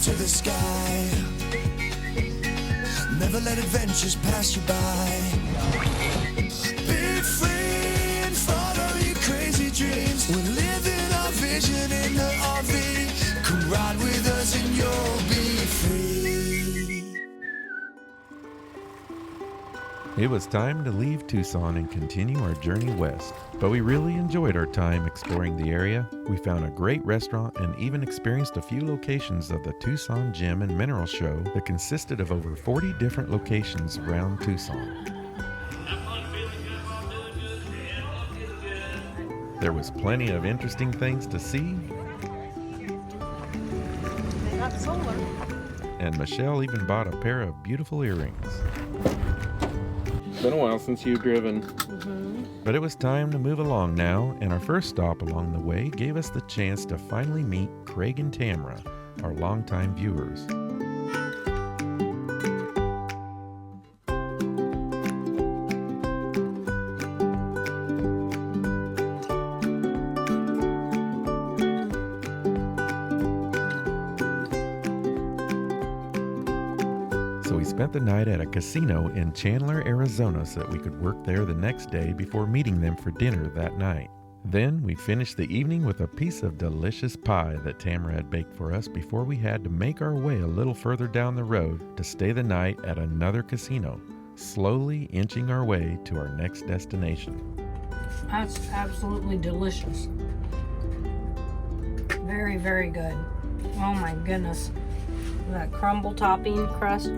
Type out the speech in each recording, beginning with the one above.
to the sky. Never let adventures pass you by. Be free and follow your crazy dreams. We're living our vision in the RV. Come ride with us and you'll be free. It was time to leave Tucson and continue our journey west, but we really enjoyed our time exploring the area. We found a great restaurant and even experienced a few locations of the Tucson Gem and Mineral Show that consisted of over 40 different locations around Tucson. There was plenty of interesting things to see, They got solar. and Michelle even bought a pair of beautiful earrings. It's been a while since you've driven. But it was time to move along now, and our first stop along the way gave us the chance to finally meet Craig and Tamara, our longtime viewers. So we spent the night at a casino in Chandler, Arizona so that we could work there the next day before meeting them for dinner that night. Then we finished the evening with a piece of delicious pie that Tamara had baked for us before we had to make our way a little further down the road to stay the night at another casino, slowly inching our way to our next destination. That's absolutely delicious. Very, very good. Oh my goodness. That crumble topping crust.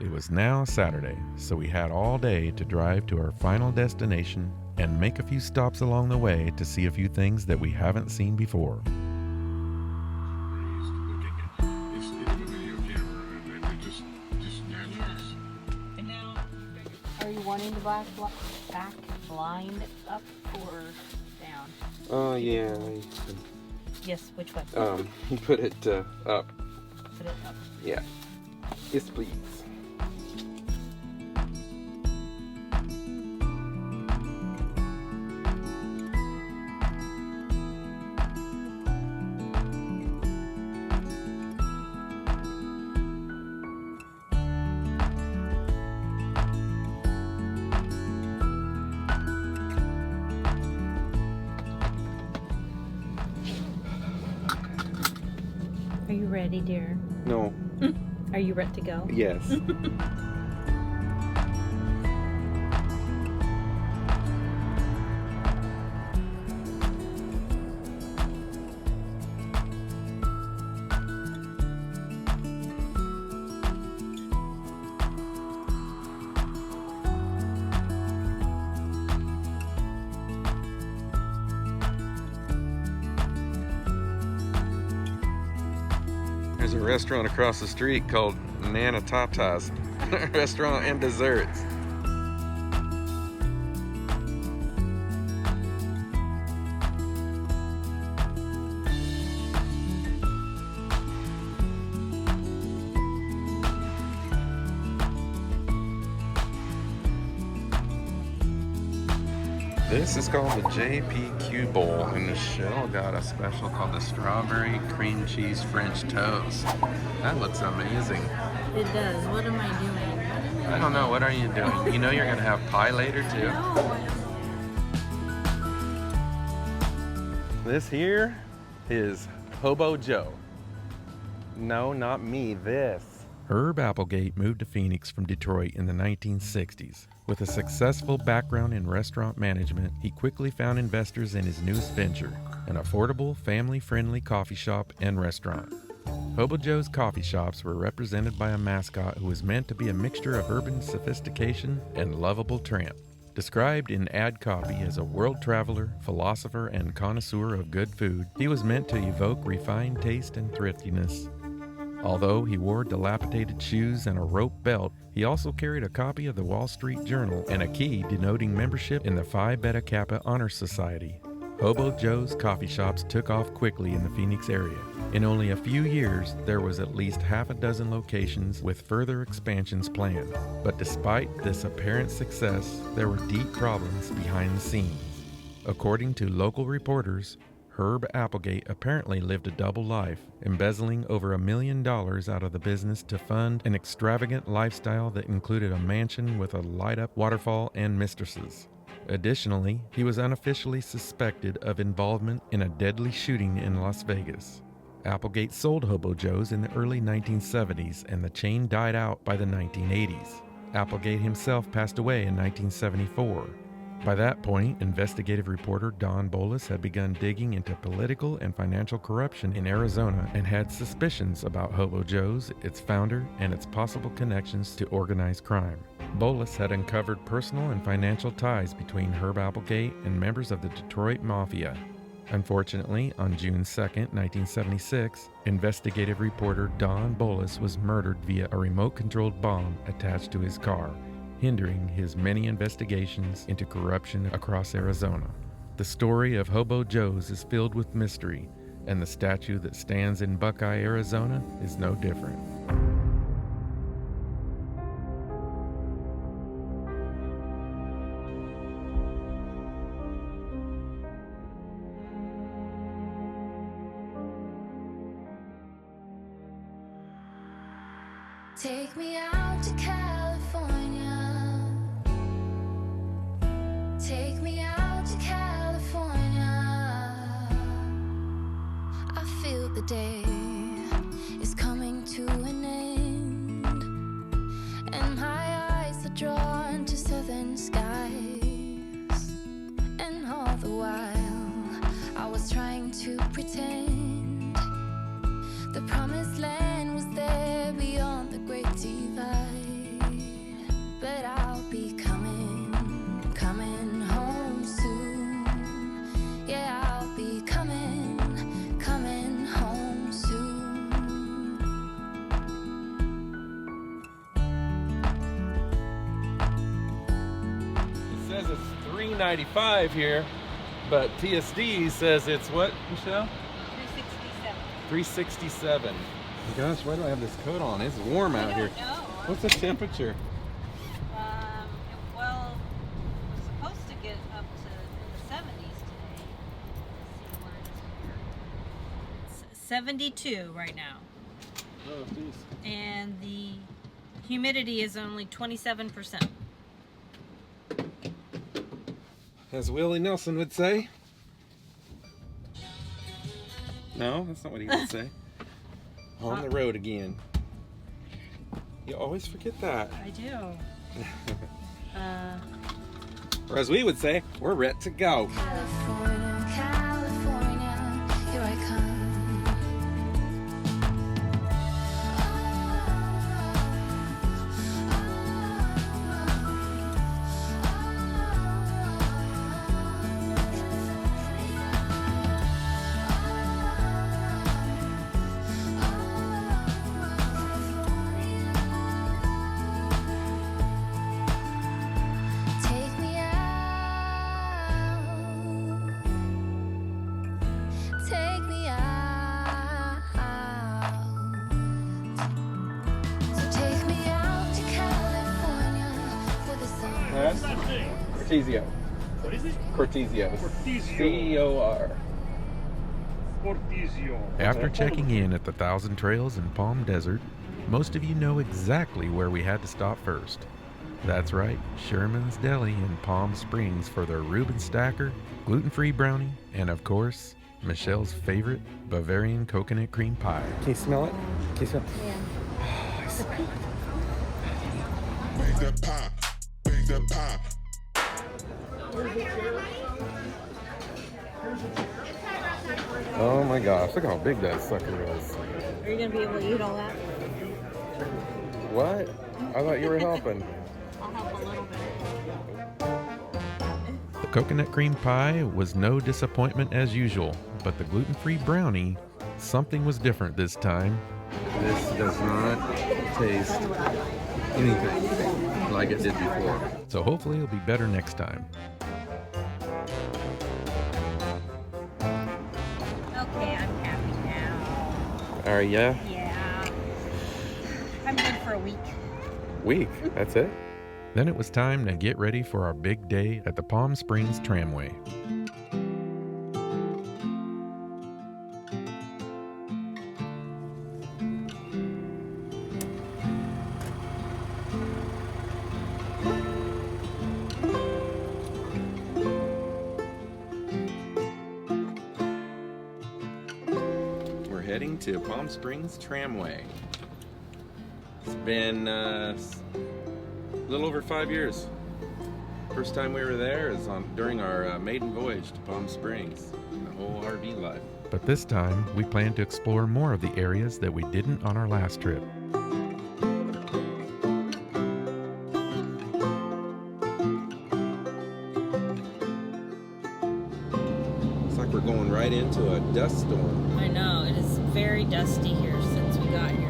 It was now Saturday, so we had all day to drive to our final destination and make a few stops along the way to see a few things that we haven't seen before. Are you wanting the back blind up or down? Oh, yeah. Yes, which one? You put it up. Put it up. Yeah. Yes, please. Are you ready, dear? No. Are you ready to go? Yes. There's a restaurant across the street called Nana Tata's Restaurant and Desserts. This is called the JPQ Bowl, and Michelle got a special called the Strawberry Cream Cheese French Toast. That looks amazing. It does. What am I doing? I don't know, what are you doing? You know you're gonna have pie later too? This here is Hobo Joe. No, not me, this. Herb Applegate moved to Phoenix from Detroit in the 1960s. With a successful background in restaurant management, he quickly found investors in his newest venture, an affordable, family-friendly coffee shop and restaurant. Hobo Joe's coffee shops were represented by a mascot who was meant to be a mixture of urban sophistication and lovable tramp. Described in ad copy as a world traveler, philosopher, and connoisseur of good food, he was meant to evoke refined taste and thriftiness. Although he wore dilapidated shoes and a rope belt, he also carried a copy of the Wall Street Journal and a key denoting membership in the Phi Beta Kappa Honor Society. Hobo Joe's coffee shops took off quickly in the Phoenix area. In only a few years, there was at least half a dozen locations with further expansions planned. But despite this apparent success, there were deep problems behind the scenes. According to local reporters, Herb Applegate apparently lived a double life, embezzling over $1 million out of the business to fund an extravagant lifestyle that included a mansion with a light-up waterfall and mistresses. Additionally, he was unofficially suspected of involvement in a deadly shooting in Las Vegas. Applegate sold Hobo Joe's in the early 1970s, and the chain died out by the 1980s. Applegate himself passed away in 1974. By that point, investigative reporter Don Bolus had begun digging into political and financial corruption in Arizona and had suspicions about Hobo Joe's, its founder, and its possible connections to organized crime. Bolus had uncovered personal and financial ties between Herb Applegate and members of the Detroit Mafia. Unfortunately, on June 2, 1976, investigative reporter Don Bolus was murdered via a remote-controlled bomb attached to his car, hindering his many investigations into corruption across Arizona. The story of Hobo Joe's is filled with mystery, and the statue that stands in Buckeye, Arizona is no different. Take me out to California. Take me out to California. I feel the day is coming to an end, and my eyes are drawn to southern skies. And all the while I was trying to pretend the promised land was there beyond the great divide. But I'll be coming home soon. Yeah, I'll be coming home soon. It says it's $3.95 here, but TSD says it's what, Michelle? $3.67. Gosh, why do I have this coat on? It's warm out here. I don't know. What's the temperature? Well, we're supposed to get up to the 70s today. Let's see where it is here. It's 72 right now. Oh, geez. And the humidity is only 27%. As Willie Nelson would say. No, that's not what he would say. On the road again. You always forget that. I do. Or as we would say, we're ready to go. California, California, here I come. Take me out. Take me out. So take me out to California for the sun. That's Cortesio. What is it? Cortesio. Cortesio. C-O-R. Cortesio. After checking in at the Thousand Trails in Palm Desert, most of you know exactly where we had to stop first. That's right, Sherman's Deli in Palm Springs for their Reuben Stacker, gluten-free brownie, and of course, Michelle's favorite Bavarian coconut cream pie. Can you smell it? Can you smell it? Yeah. I smell it. Make that pop, make that pop. Oh my gosh, look how big that sucker is. Are you going to be able to eat all that? What? I thought you were helping. I'll help a little bit. The coconut cream pie was no disappointment as usual, but the gluten-free brownie, something was different this time. This does not taste anything like it did before. So hopefully it'll be better next time. Okay, I'm happy now. Are ya? Yeah. I'm good for a week. Week, that's it? Then it was time to get ready for our big day at the Palm Springs Tramway. heading to Palm Springs Tramway. It's been a little over 5 years. First time we were there is during our maiden voyage to Palm Springs, the whole RV life. But this time, we plan to explore more of the areas that we didn't on our last trip. Looks like we're going right into a dust storm. I know, it is very dusty here since we got here.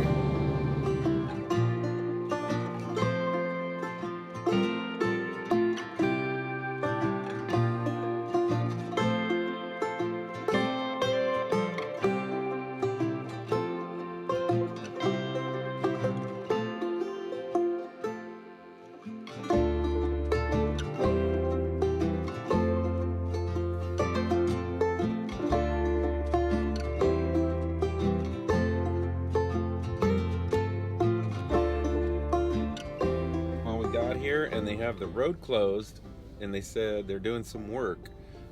And they have the road closed, and they said they're doing some work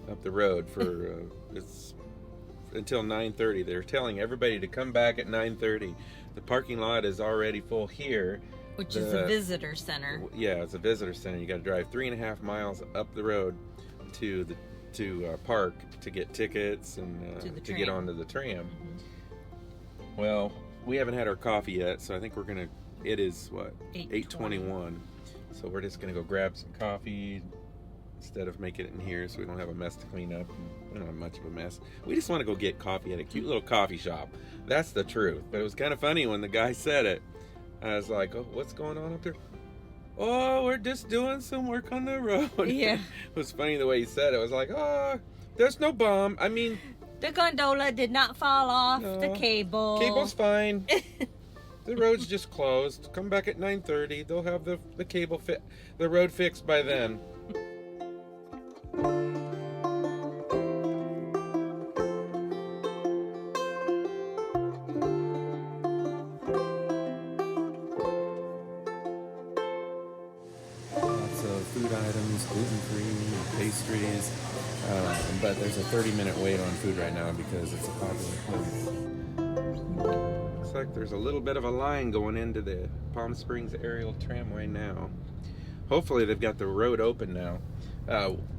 up the road for it's until 9:30. They're telling everybody to come back at 9:30. The parking lot is already full here, which is a visitor center. Yeah, it's a visitor center. You got to drive 3.5 miles up the road to park to get tickets and to get onto the tram. Mm-hmm. Well, we haven't had our coffee yet, so I think we're gonna. It is what 8:21. So we're just going to go grab some coffee instead of making it in here so we don't have a mess to clean up. We don't have much of a mess. We just want to go get coffee at a cute little coffee shop. That's the truth. But it was kind of funny when the guy said it. I was like, oh, what's going on up there? Oh, we're just doing some work on the road. Yeah. It was funny the way he said it. It was like, oh, there's no bomb. I mean, the gondola did not fall off the cable. Cable's fine. The road's just closed. Come back at 9:30. They'll have the cable the road fixed by then. Lots of food items, gluten-free, pastries, but there's a 30-minute wait on food right now because it's a popular place. Looks like there's a little bit of a line going into the Palm Springs aerial tramway now. Hopefully they've got the road open now.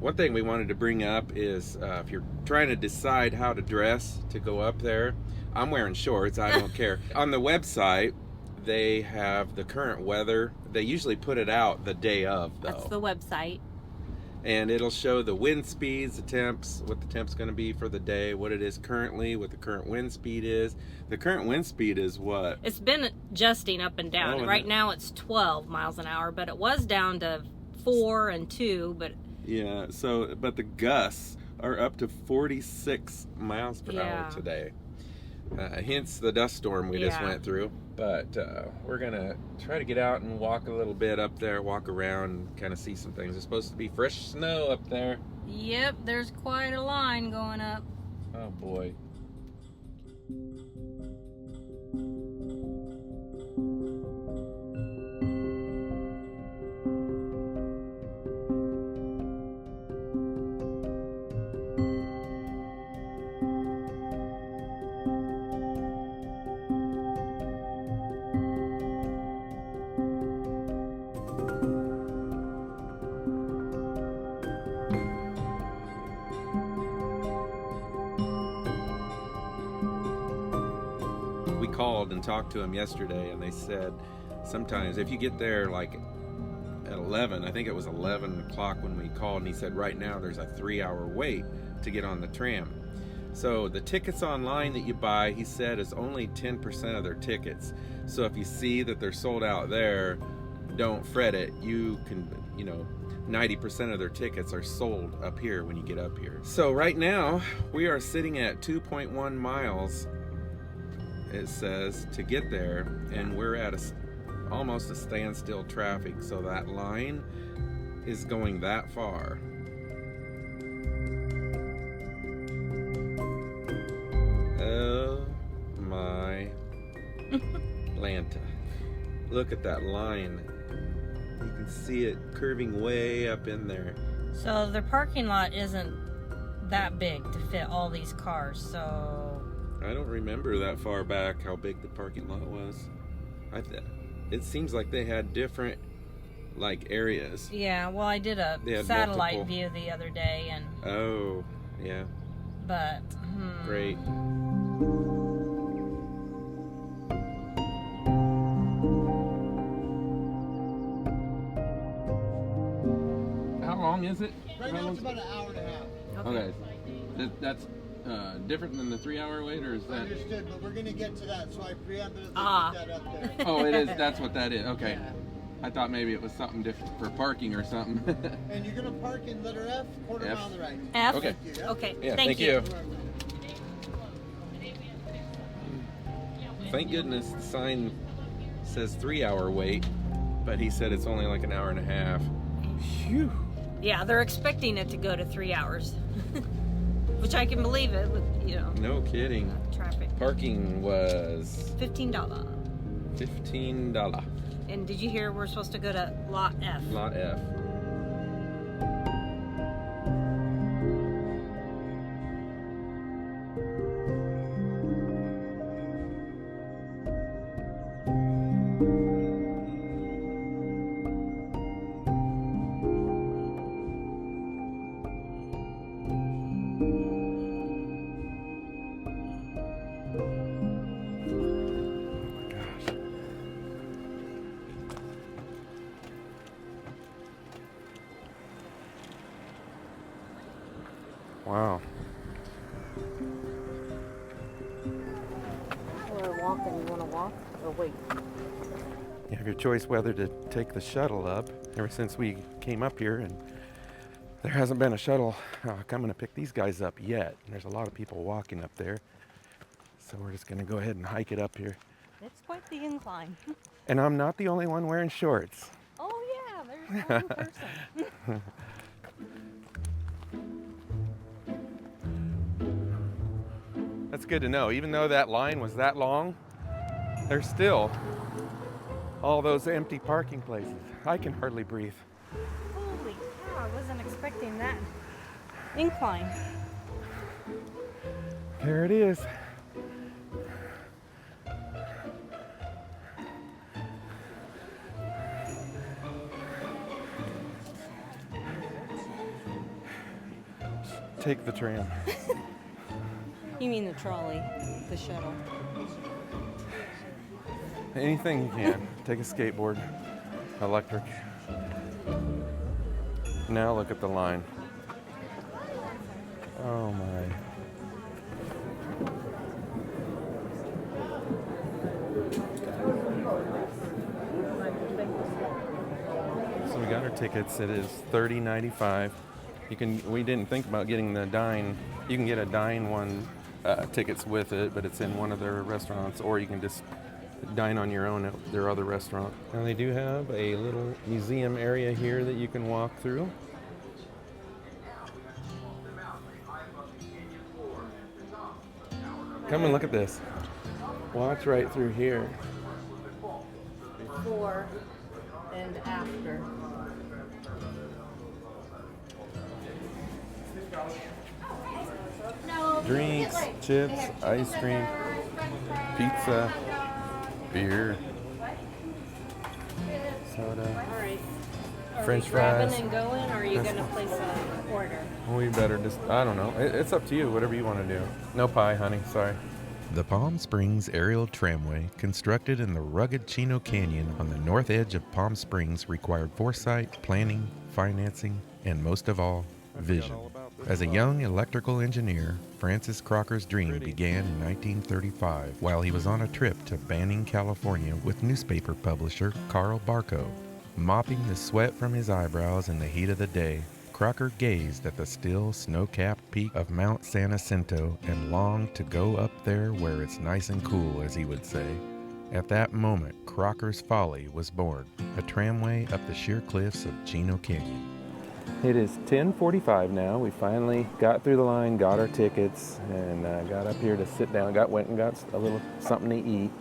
One thing we wanted to bring up is if you're trying to decide how to dress to go up there, I'm wearing shorts, I don't care. On the website, they have the current weather. They usually put it out the day of, though. That's the website. And it'll show the wind speeds, the temps, what the temp's going to be for the day, what it is currently, what the current wind speed is. The current wind speed is what? It's been adjusting up and down. Right now it's 12 miles an hour, but it was down to 4 and 2. But yeah, so but the gusts are up to 46 miles per hour today. Hence the dust storm we just went through. But we're gonna try to get out and walk a little bit up there, walk around, kind of see some things. There's supposed to be fresh snow up there. Yep, there's quite a line going up. Oh boy. We called and talked to them yesterday, and they said sometimes if you get there like at 11, I think it was 11 o'clock when we called, and he said right now there's a 3-hour wait to get on the tram. So the tickets online that you buy, he said, is only 10% of their tickets. So if you see that they're sold out there, don't fret it. You can, 90% of their tickets are sold up here when you get up here. So right now we are sitting at 2.1 miles, it says, to get there, and we're at almost a standstill traffic. So that line is going that far. Oh my Lanta. Look at that line. You can see it curving way up in there. So their parking lot isn't that big to fit all these cars, so I don't remember that far back how big the parking lot was. It seems like they had different like areas. Yeah, well, I did a They had satellite multiple. view the other day, and Oh, yeah. but Great. How long is it? Right now it's about an hour and a half. Okay. That's different than the 3-hour wait, or is that? Understood, but we're gonna get to that, so I preemptively Ah. put that up there. Oh, it is. That's what that is. Okay. Yeah. I thought maybe it was something different for parking or something. And you're gonna park in letter F, quarter F. mile on the right. F. Okay. Okay. Yeah, thank thank you. you. Thank goodness the sign says 3-hour wait, but he said it's only like an hour and a half. Phew. Yeah, they're expecting it to go to 3 hours, which I can believe it with No kidding. traffic. Parking was $15. $15. And did you hear we're supposed to go to lot F? Lot F. Wow. We're walking. You want to walk or wait? You have your choice whether to take the shuttle up. Ever since we came up here, and there hasn't been a shuttle coming to pick these guys up yet. And there's a lot of people walking up there. So we're just going to go ahead and hike it up here. It's quite the incline. And I'm not the only one wearing shorts. Oh yeah, there's one person. That's good to know. Even though that line was that long, there's still all those empty parking places. I can hardly breathe. Holy cow! I wasn't expecting that incline. There it is. Take the tram. You mean the trolley, the shuttle? Anything you can. Take a skateboard, electric. Now look at the line. Oh my. So we got our tickets. It is $30.95. We didn't think about getting the dine. You can get a dine one tickets with it, but it's in one of their restaurants, or you can just dine on your own at their other restaurant. And they do have a little museum area here that you can walk through. Come and look at this. Watch right through here. Before and after. Drinks, chips, ice cream, pizza, beer, soda, All right. French Are we grabbing fries. and going, or are you gonna place an order? We better just, I don't know. It's up to you, whatever you want to do. No pie, honey, sorry. The Palm Springs Aerial Tramway, constructed in the rugged Chino Canyon on the north edge of Palm Springs, required foresight, planning, financing, and most of all, vision. As a young electrical engineer, Francis Crocker's dream began in 1935 while he was on a trip to Banning, California with newspaper publisher Carl Barkow. Mopping the sweat from his eyebrows in the heat of the day, Crocker gazed at the still snow-capped peak of Mount San Jacinto and longed to go up there where it's nice and cool, as he would say. At that moment, Crocker's Folly was born, a tramway up the sheer cliffs of Chino Canyon. It is 10:45 now. We finally got through the line, got our tickets, and got up here to sit down. Went and got a little something to eat.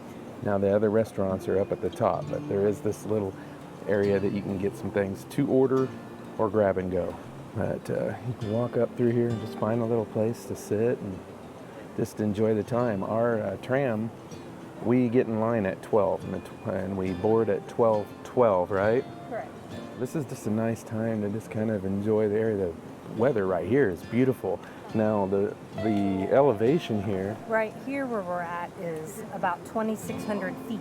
Now the other restaurants are up at the top, but there is this little area that you can get some things to order or grab and go. But you can walk up through here and just find a little place to sit and just enjoy the time. Our tram, we get in line at 12 and we board at 12:12, right? Correct. This is just a nice time to just kind of enjoy the area. The weather right here is beautiful. Now the elevation here, Right here where we're at is about 2,600 feet,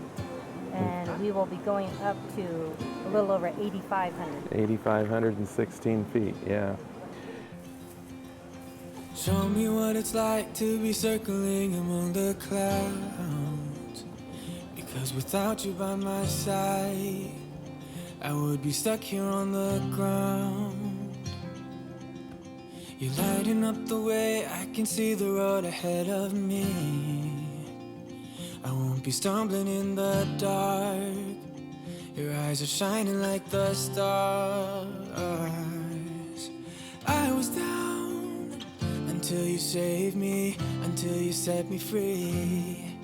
and we will be going up to a little over 8,500. 8,516 feet, yeah. Show me what it's like to be circling among the clouds. Because without you by my side, I would be stuck here on the ground. You're lighting up the way, I can see the road ahead of me. I won't be stumbling in the dark. Your eyes are shining like the stars. I was down until you saved me, until you set me free.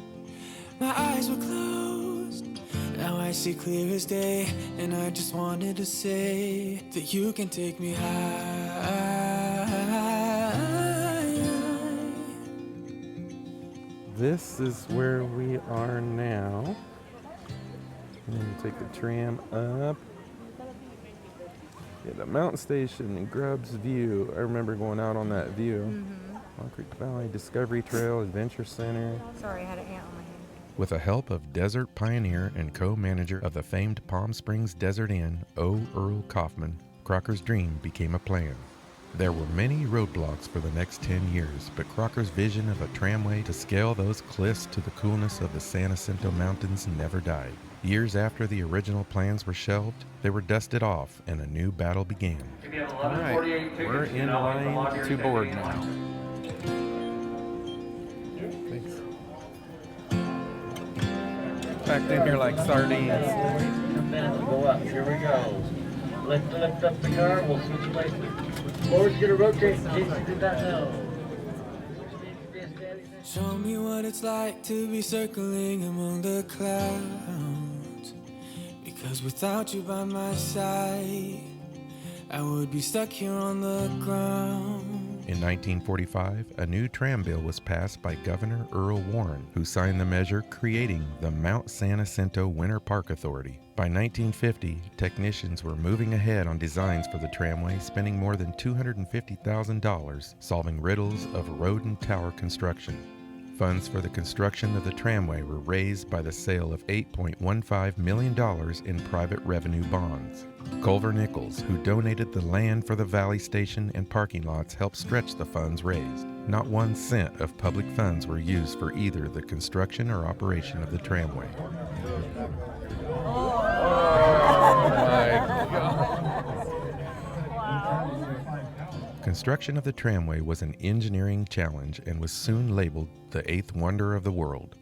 My eyes were closed, now I see clear as day. And I just wanted to say that you can take me high. This is where we are now. And then take the tram up. Yeah, the mountain station and Grubbs View. I remember going out on that view. Long Creek Valley Discovery Trail Adventure Center. Sorry, I had an ant on my hand. With the help of desert pioneer and co-manager of the famed Palm Springs Desert Inn, O. Earl Kaufman, Crocker's dream became a plan. There were many roadblocks for the next 10 years, but Crocker's vision of a tramway to scale those cliffs to the coolness of the San Jacinto Mountains never died. Years after the original plans were shelved, they were dusted off and a new battle began. All right, we're in line to board now. Thanks. Packed in here like sardines. Go up. Here we go. Lift up the car. We'll switch places. Floor's gonna rotate in case you did not know. Show me what it's like to be circling among the clouds. Because without you by my side, I would be stuck here on the ground. In 1945, a new tram bill was passed by Governor Earl Warren, who signed the measure creating the Mount San Jacinto Winter Park Authority. By 1950, technicians were moving ahead on designs for the tramway, spending more than $250,000 solving riddles of road and tower construction. Funds for the construction of the tramway were raised by the sale of $8.15 million in private revenue bonds. Culver Nichols, who donated the land for the Valley Station and parking lots, helped stretch the funds raised. Not 1 cent of public funds were used for either the construction or operation of the tramway. Construction of the tramway was an engineering challenge and was soon labeled the eighth wonder of the world.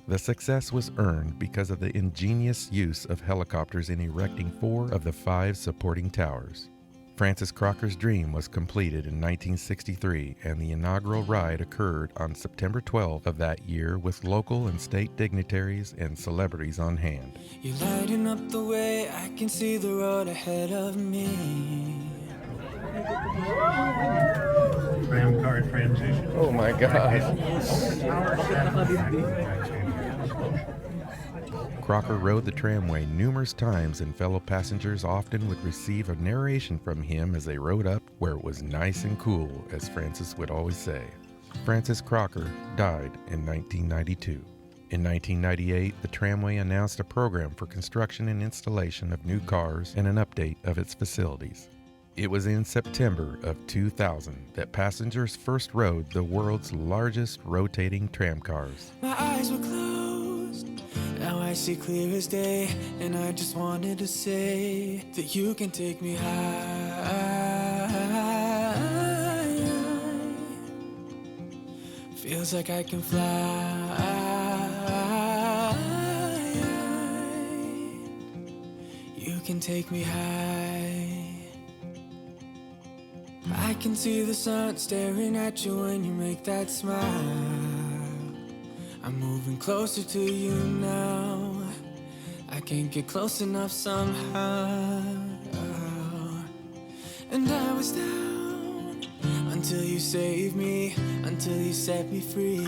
The success was earned because of the ingenious use of helicopters in erecting 4 of the 5 supporting towers. Francis Crocker's dream was completed in 1963, and the inaugural ride occurred on September 12th of that year with local and state dignitaries and celebrities on hand. You're lighting up the way, I can see the road ahead of me. Tram car transition. Oh my gosh. Crocker rode the tramway numerous times, and fellow passengers often would receive a narration from him as they rode up, where it was nice and cool, as Francis would always say. Francis Crocker died in 1992. In 1998, the tramway announced a program for construction and installation of new cars and an update of its facilities. It was in September of 2000 that passengers first rode the world's largest rotating tram cars. My eyes were closed, now I see clear as day, and I just wanted to say that you can take me high. Feels like I can fly. You can take me high. I can see the sun staring at you when you make that smile. I'm moving closer to you now. I can't get close enough somehow. And I was down until you save me, until you set me free.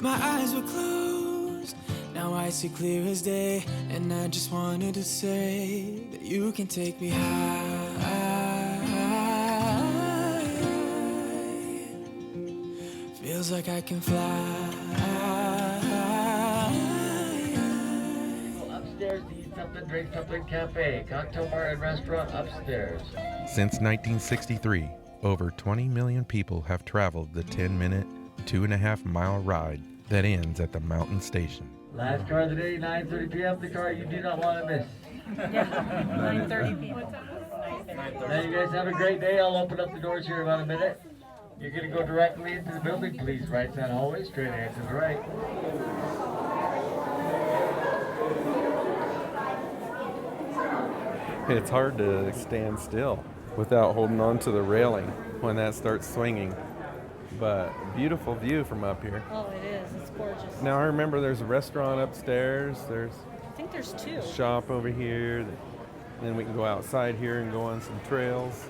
My eyes were closed, now I see clear as day, and I just wanted to say that you can take me high. Feels like I can fly. Upstairs to eat something, drink something, cafe, cocktail bar and restaurant upstairs. Since 1963, over 20 million people have traveled the 10-minute, 2.5-mile ride that ends at the mountain station. Last car of the day, 9:30 p.m. The car you do not want to miss. 9:30 p.m. Now you guys have a great day. I'll open up the doors here in about a minute. You're going to go directly into the building, please. Right side hallway, straight ahead to the right. It's hard to stand still without holding on to the railing when that starts swinging. But beautiful view from up here. Oh, it is. It's gorgeous. Now I remember there's a restaurant upstairs. There's I think there's two. a shop over here. Then we can go outside here and go on some trails.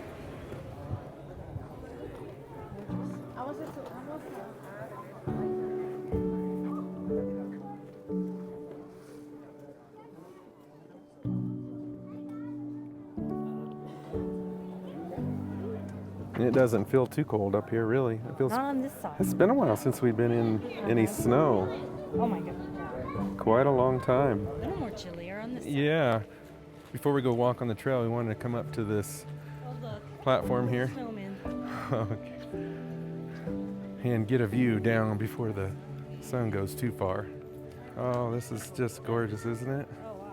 And it doesn't feel too cold up here, really. It feels. Not on this side. It's been a while since we've been in any snow. Oh my goodness. Quite a long time. A little more chillier on this side. Yeah. Before we go walk on the trail, we wanted to come up to this Oh look. platform here. Snowman. Okay. And get a view down before the sun goes too far. Oh, this is just gorgeous, isn't it? Oh wow.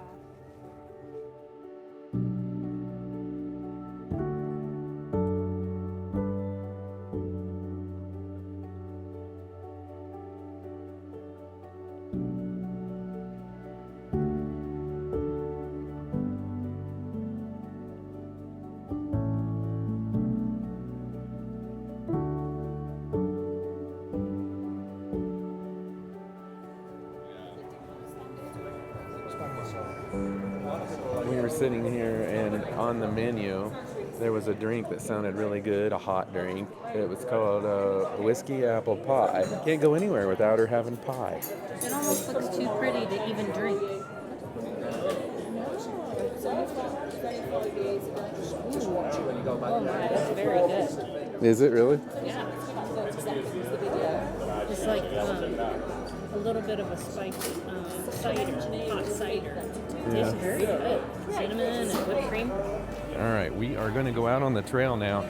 We were sitting here, and on the menu, there was a drink that sounded really good, a hot drink. It was called whiskey apple pie. Can't go anywhere without her having pie. It almost looks too pretty to even drink. Oh my, that's very good. Is it really? Yeah. It's like a little bit of a spicy cider, hot cider. Tastes very good. Cinnamon and whipped cream. All right, we are going to go out on the trail now.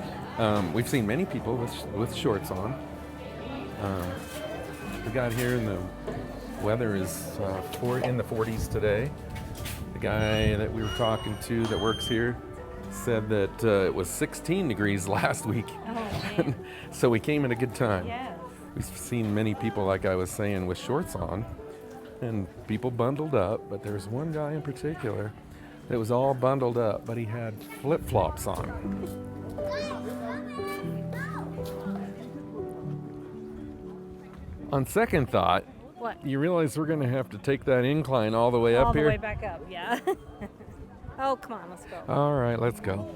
We've seen many people with shorts on. We got here and the weather is in the 40s today. The guy that we were talking to that works here said that it was 16 degrees last week. Oh man. So we came at a good time. Yes. We've seen many people, like I was saying, with shorts on, and people bundled up, but there's one guy in particular that was all bundled up, but he had flip-flops on. On second thought, What? you realize we're going to have to take that incline all the way All up the here? way back up, yeah. Oh, come on, let's go. All right, let's go.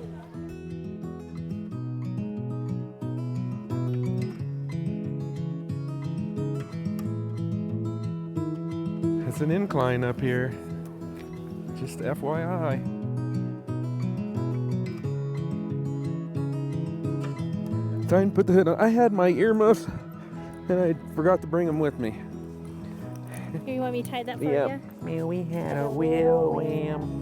It's an incline up here. Just FYI. Time to put the hood on. I had my earmuffs and I forgot to bring them with me. Here, you want me to tie that for Yep. you? Yeah, we had a wham.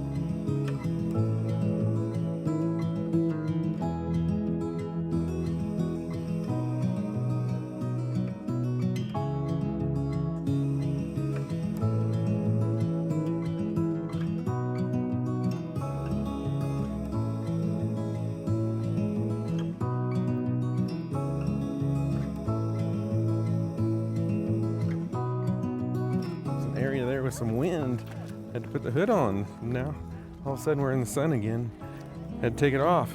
With some wind, had to put the hood on. Now all of a sudden we're in the sun again. Had to take it off.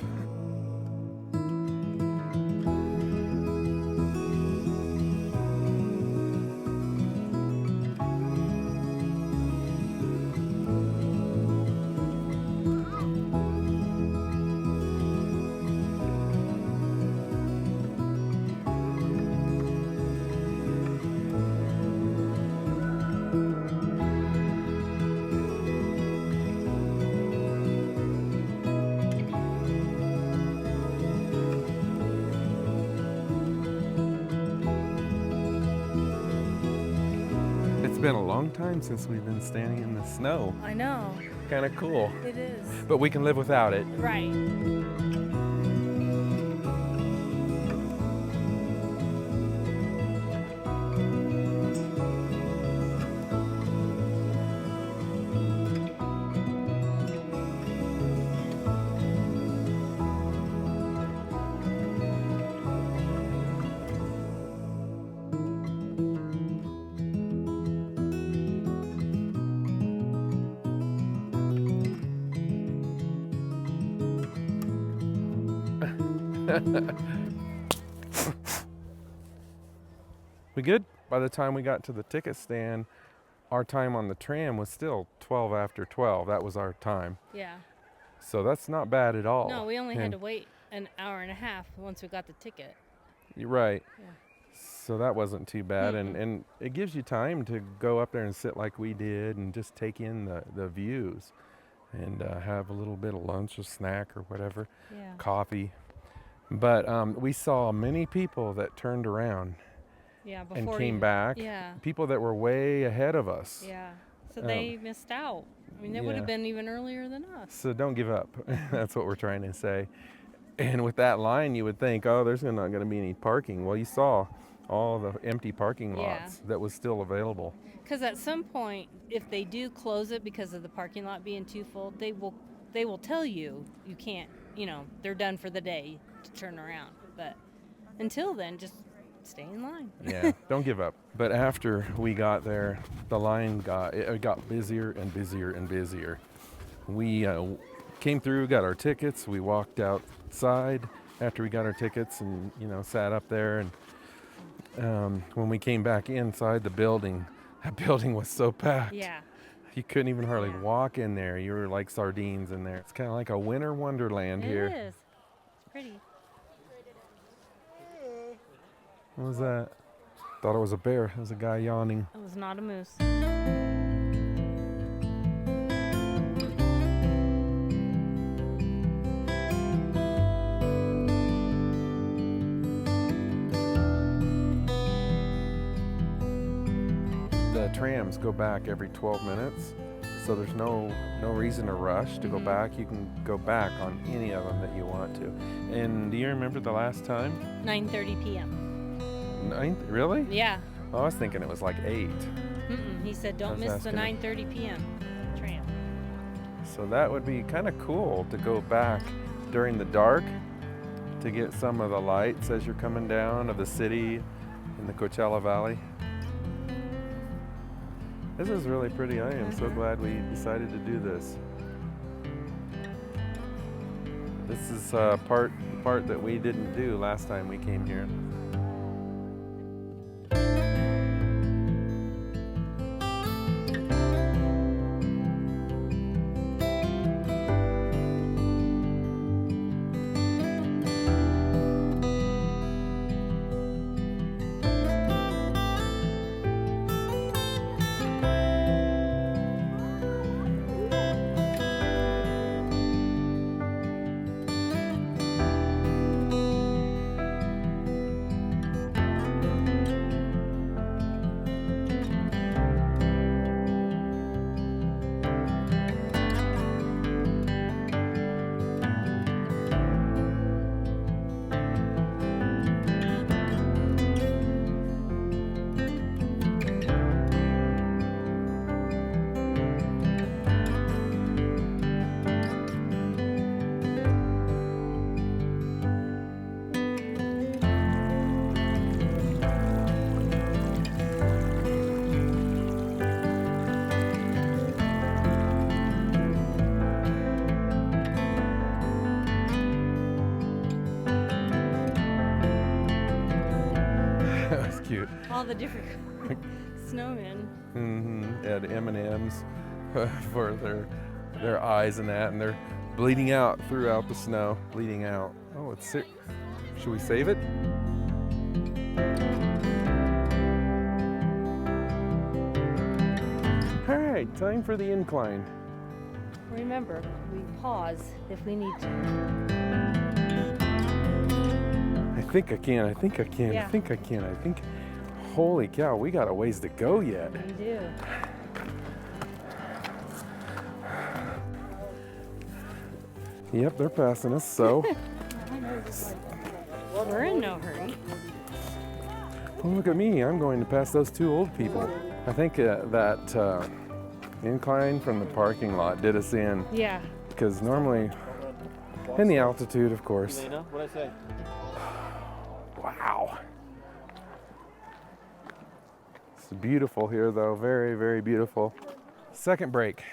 been a long time since we've been standing in the snow. I know. Kind of cool. It is. But we can live without it. Right. We good? By the time we got to the ticket stand, our time on the tram was still 12 after 12. That was our time. Yeah. So that's not bad at all. No, we only had And- to wait an hour and a half once we got the ticket. You're right. Yeah. So that wasn't too bad. And it gives you time to go up there and sit like we did and just take in the views and have a little bit of lunch or snack or whatever, Yeah. coffee. But we saw many people that turned around Yeah. and Before came even- back. Yeah. People that were way ahead of us. Yeah. So they missed out. I mean, they would yeah. have been even earlier than us. So don't give up. That's what we're trying to say. And with that line, you would think, oh, there's not going to be any parking. Well, you saw all the empty parking Yeah. lots that was still available. Because at some point, if they do close it because of the parking lot being too full, they will tell you can't. They're done for the day to turn around. But until then, just stay in line. Yeah, don't give up. But after we got there, the line got busier and busier and busier. We came through, got our tickets. We walked outside after we got our tickets and sat up there. And when we came back inside the building, that building was so packed. Yeah. You couldn't even hardly Yeah. walk in there. You were like sardines in there. It's kind of like a winter wonderland here. It is. It's pretty. What was that? Thought it was a bear. It was a guy yawning. It was not a moose. The trams go back every 12 minutes, so there's no reason to rush to go back. You can go back on any of them that you want to. And do you remember the last time? 9:30 p.m. Really? Yeah. Oh, I was thinking it was like 8. He said, don't I was miss the asking 9:30 p.m. tram. So that would be kind of cool to go back during the dark to get some of the lights as you're coming down of the city in the Coachella Valley. This is really pretty. I am so glad we decided to do this. This is part that we didn't do last time we came here. That was cute. All the different snowmen. Had M&Ms for their eyes and that, and they're bleeding out throughout the snow. Bleeding out. Oh, it's sick. Should we save it? All right, time for the incline. Remember, we pause if we need to. I think I can. Yeah. I think. Holy cow, we got a ways to go yet. We do. Yep, they're passing us, so. We're in no hurry. Well, look at me, I'm going to pass those two old people. I think that incline from the parking lot did us in, Yeah. because normally, and the altitude, of course. What'd I say? Wow. It's beautiful here, though. Very, very beautiful. Second break.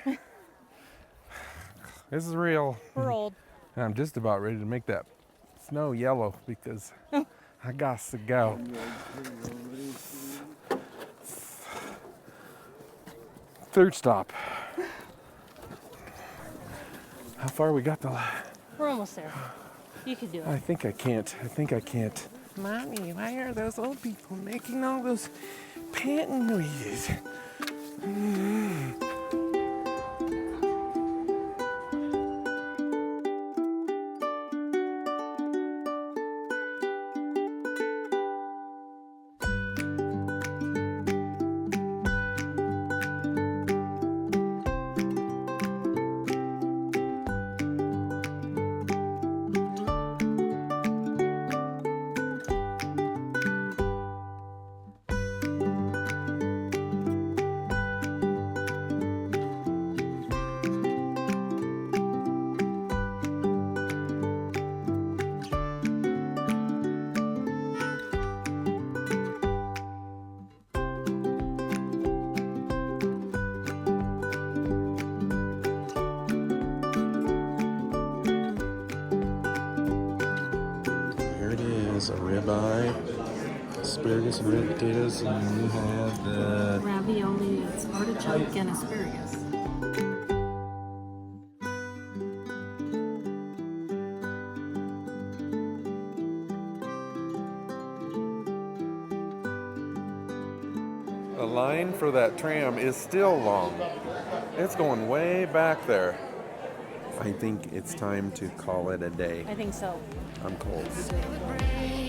This is real. We're old. And I'm just about ready to make that snow yellow because I got to go. Third stop. How far we got the... We're almost there. You can do it. I think I can't. Mommy, why are those old people making all those panting noises? Here it is, a ribeye, asparagus and red potatoes, and we have the Ravioli, it's artichoke and asparagus. The line for that tram is still long. It's going way back there. I think it's time to call it a day. I think so. I'm cold. Let's celebrate.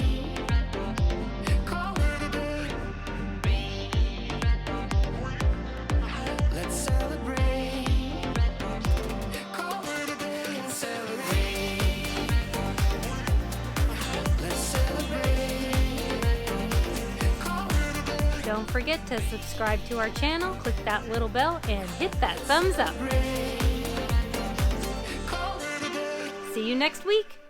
Call it a day and celebrate. Let's celebrate. Call it a day. Don't forget to subscribe to our channel, click that little bell, and hit that thumbs up. See you next week.